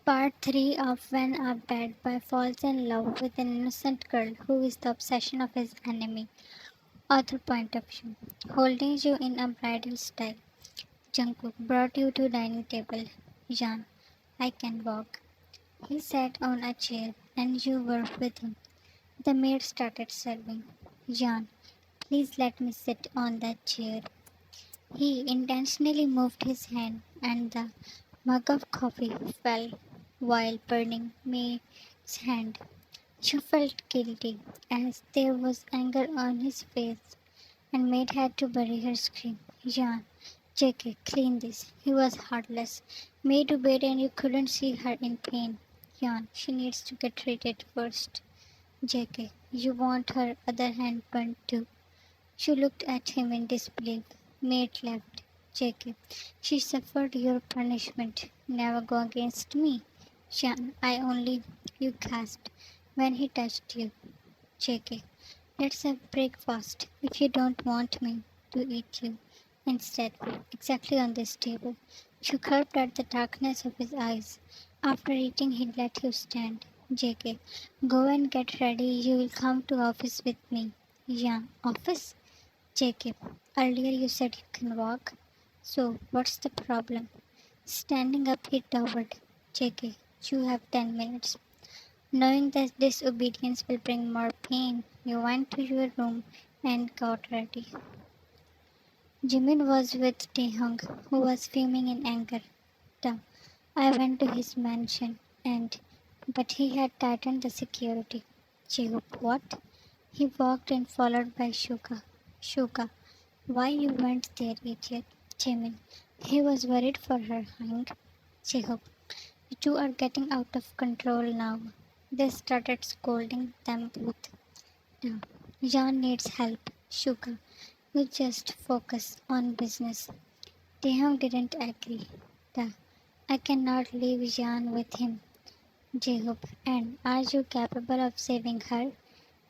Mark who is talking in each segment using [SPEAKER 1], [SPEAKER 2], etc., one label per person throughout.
[SPEAKER 1] Part 3 of When a Bad Boy Falls in Love with an Innocent Girl Who is the Obsession of His Enemy. Author point of view. Holding you in a bridal style. Jungkook brought you to dining table. Jan, I can walk. He sat on a chair and you were with him. The maid started serving. Jan, please let me sit on that chair. He intentionally moved his hand and the mug of coffee fell while burning maid's hand. She felt guilty, as there was anger on his face, and Maid had to bury her scream. Jan, JK, clean this. He was heartless. Maid obeyed and you couldn't see her in pain. Jan, she needs to get treated first. JK, you want her other hand burned too. She looked at him in disbelief. Maid laughed. JK, she suffered your punishment. Never go against me. Jan, I only, you gasped when he touched you. JK, let's have breakfast if you don't want me to eat you. Instead, exactly on this table. She gulped at the darkness of his eyes. After eating, he let you stand. JK, go and get ready. You will come to office with me. Yeah, office? JK, earlier you said you can walk. So, what's the problem? Standing up, he towered. JK, you have 10 minutes. Knowing that disobedience will bring more pain, you went to your room and got ready. Jimin was with Taehyung, who was fuming in anger. Ta, I went to his mansion but he had tightened the security. Jacob, what? He walked in followed by Shuka. Shuka, why you went there, idiot? Jimin, he was worried for her, Hang. Jacob, you two are getting out of control now. They started scolding them both. Now, Jan needs help. Shuka, you just focus on business. Taehyung didn't agree. Da, I cannot leave Jan with him. Jacob, and are you capable of saving her?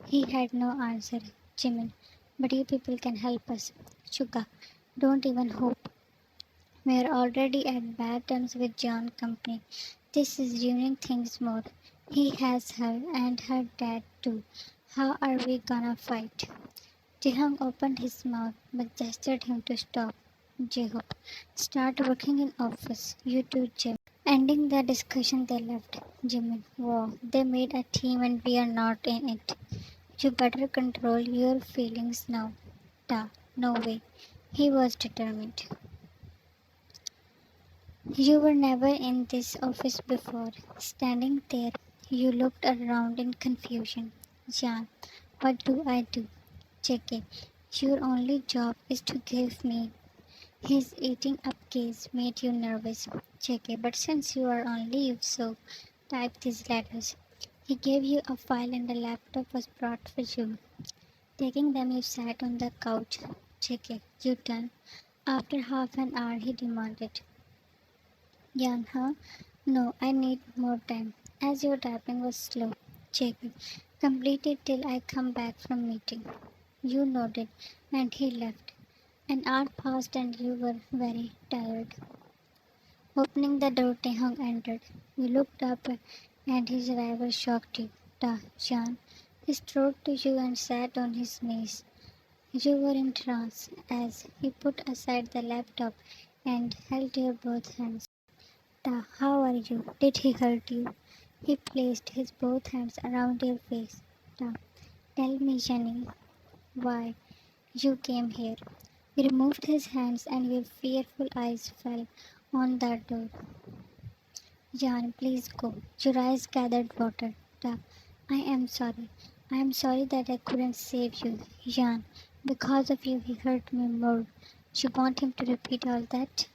[SPEAKER 1] He had no answer. Jimin, but you people can help us. Shuka, don't even hope. We're already at bad terms with John Company. This is ruining things more. He has her and her dad too. How are we gonna fight? Jihang opened his mouth but gestured him to stop. Jacob, start working in office. You too, Jim. Ending the discussion, they left. Jimin, wow, they made a team and we are not in it. You better control your feelings now. Da, no way. He was determined. You were never in this office before. Standing there, you looked around in confusion. Jan, what do I do? JK, your only job is to give me. His eating up case made you nervous. JK, but since you are on leave, so type these letters. He gave you a file and a laptop was brought for you. Taking them, you sat on the couch. JK, you done? After half an hour, he demanded. Yan, huh? No, I need more time. As your typing was slow. JK, complete it till I come back from meeting. You nodded, and he left. An hour passed and you were very tired. Opening the door, Taehyung entered. You looked up and his arrival shocked you. Da, Jan. He strode to you and sat on his knees. You were in trance as he put aside the laptop and held your both hands. Da, how are you? Did he hurt you? He placed his both hands around your face. Da, tell me, Jenny, why you came here. He removed his hands and your fearful eyes fell on the door. Jan, please go. Your eyes gathered water. Da, I am sorry. I am sorry that I couldn't save you. Jan, because of you he hurt me more. You want him to repeat all that?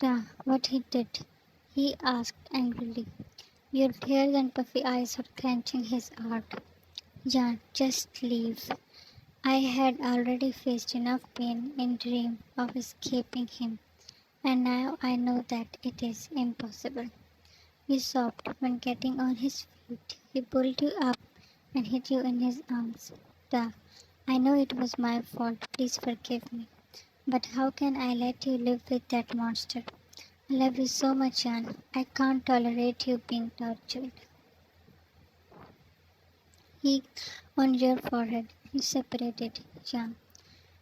[SPEAKER 1] Da, what he did? He asked angrily. Your tears and puffy eyes were clenching his heart. Jan, just leave. I had already faced enough pain in dream of escaping him, and now I know that it is impossible. You sobbed when getting on his feet. He pulled you up and hid you in his arms. Da, I know it was my fault. Please forgive me. But how can I let you live with that monster? I love you so much, Jan. I can't tolerate you being tortured. He on your forehead. He separated, Jan.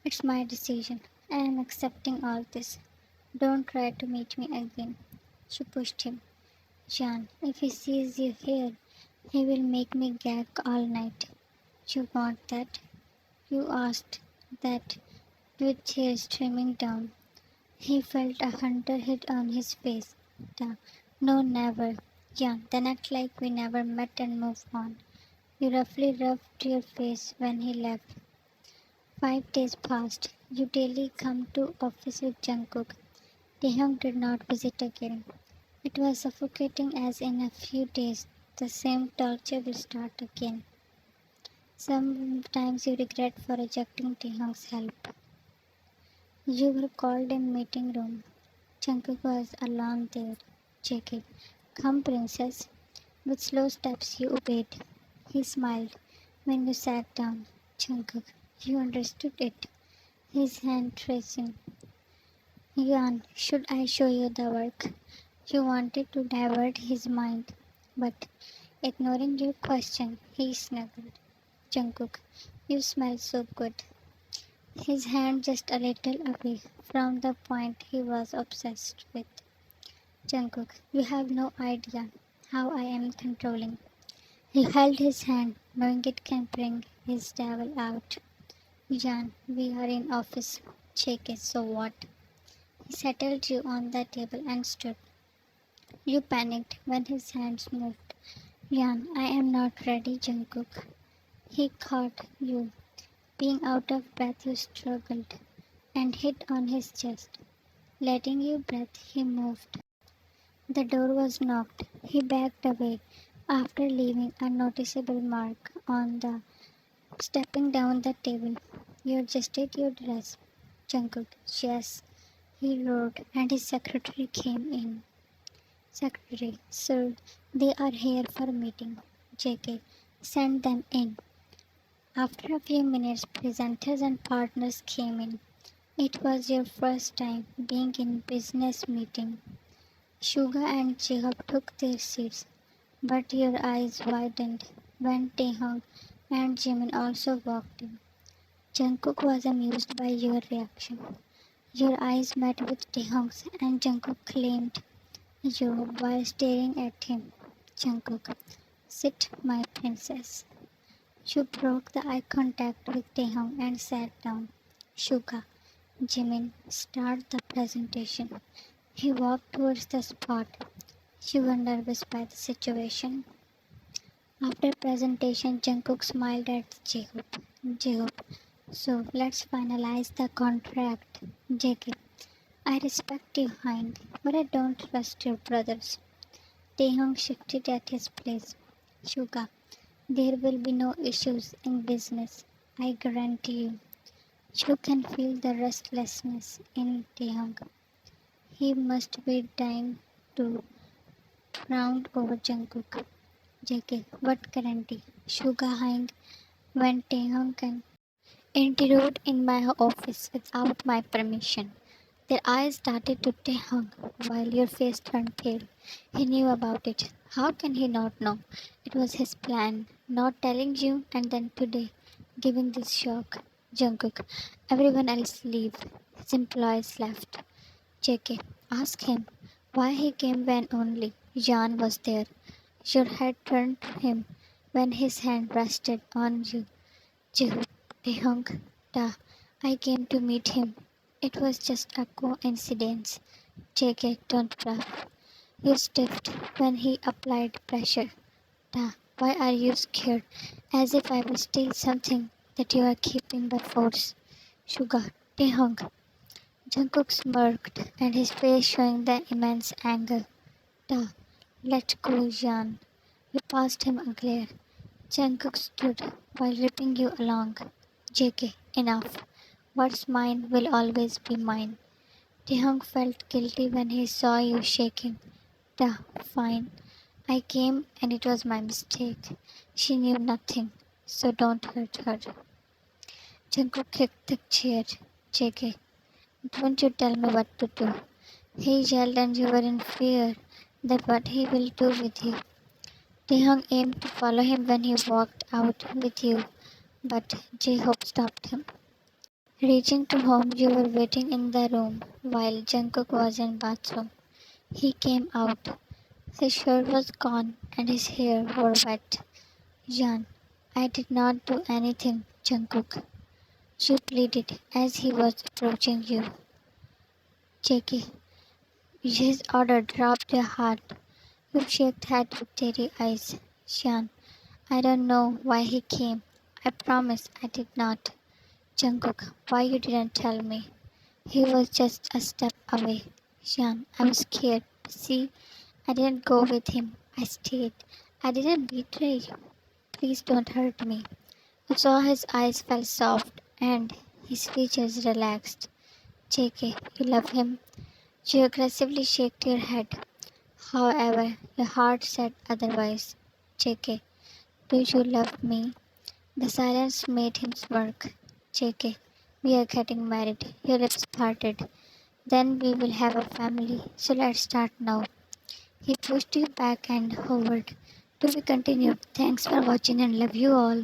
[SPEAKER 1] It's my decision. I am accepting all this. Don't try to meet me again. She pushed him. Jan, if he sees you here, he will make me gag all night. You want that? You asked that with tears streaming down. He felt a hunter hit on his face. No, never. Yeah, then act like we never met and move on. You roughly rubbed your face when he left. 5 days passed. You daily come to office with Jungkook. Taehyung did not visit again. It was suffocating as in a few days the same torture will start again. Sometimes you regret for rejecting Taehyung's help. You were called in meeting room. Jungkook was alone there. JK. Come, princess. With slow steps you obeyed. He smiled when you sat down. Jungkook. You understood it. His hand tracing. Yuan, should I show you the work? You wanted to divert his mind, but ignoring your question, he snuggled. Jungkook, you smell so good. His hand just a little away from the point he was obsessed with. Jungkook, you have no idea how I am controlling. He held his hand, knowing it can bring his devil out. Jan, we are in office. Shake it, so what? He settled you on the table and stood. You panicked when his hands moved. Jan, I am not ready, Jungkook. He caught you. Being out of breath, you struggled and hit on his chest. Letting you breathe, he moved. The door was knocked. He backed away after leaving a noticeable mark on the stepping down the table. You adjusted your dress. Jungkook, yes, he roared, and his secretary came in. Secretary, sir, they are here for a meeting. JK, send them in. After a few minutes, presenters and partners came in. It was your first time being in business meeting. Suga and Jacob took their seats, but your eyes widened when Taehyung and Jimin also walked in. Jungkook was amused by your reaction. Your eyes met with Taehyung's and Jungkook claimed you while staring at him. Jungkook, sit, my princess. You broke the eye contact with Taehyung and sat down. Suga, Jimin, start the presentation. He walked towards the spot. You were nervous by the situation. After presentation, Jungkook smiled at Jacob. Jacob, so let's finalize the contract. JK, I respect you, Hind, but I don't trust your brothers. Taehyung shifted at his place. Suga, there will be no issues in business, I guarantee you. You can feel the restlessness in Taehyung. He must be dying to round over Jungkook. JK, what guarantee? Suga Hang when Taehyung can intrude in my office without my permission. Their eyes started to Taehyung while your face turned pale. He knew about it. How can he not know? It was his plan, not telling you, and then today, giving this shock. Jungkook, everyone else leave. His employees left. JK, ask him why he came when only Jan was there. Your head turned to him when his hand rested on you. Jehu, Taehyung, da, I came to meet him. It was just a coincidence. JK, don't bluff. You stiffed when he applied pressure. Da, why are you scared? As if I will steal something that you are keeping by force. Suga, Taehyung. Jungkook smirked and his face showing the immense anger. Da, let go, Jan. You passed him a glare. Jungkook stood while ripping you along. JK, enough. What's mine will always be mine. Taehyung felt guilty when he saw you shaking. Da, fine. I came and it was my mistake. She knew nothing, so don't hurt her. Jungkook kicked the chair. JK, don't you tell me what to do. He yelled and you were in fear that what he will do with you. Taehyung aimed to follow him when he walked out with you, but J-Hope stopped him. Reaching to home, you were waiting in the room while Jungkook was in bathroom. He came out. His shirt was gone and his hair were wet. Jan, I did not do anything, Jungkook. You pleaded as he was approaching you. JK, his order dropped your heart. You shook head with teary eyes. Jan, I don't know why he came. I promise I did not. Jungkook, why you didn't tell me? He was just a step away. Jan, I was scared. See, I didn't go with him. I stayed. I didn't betray you. Please don't hurt me. You saw his eyes felt soft and his features relaxed. JK, you love him? You aggressively shook your head. However, your heart said otherwise. JK, do you love me? The silence made him smirk. JK, we are getting married. Your lips parted. Then we will have a family. So let's start now. He pushed you back and hovered. To be continued. Thanks for watching and love you all.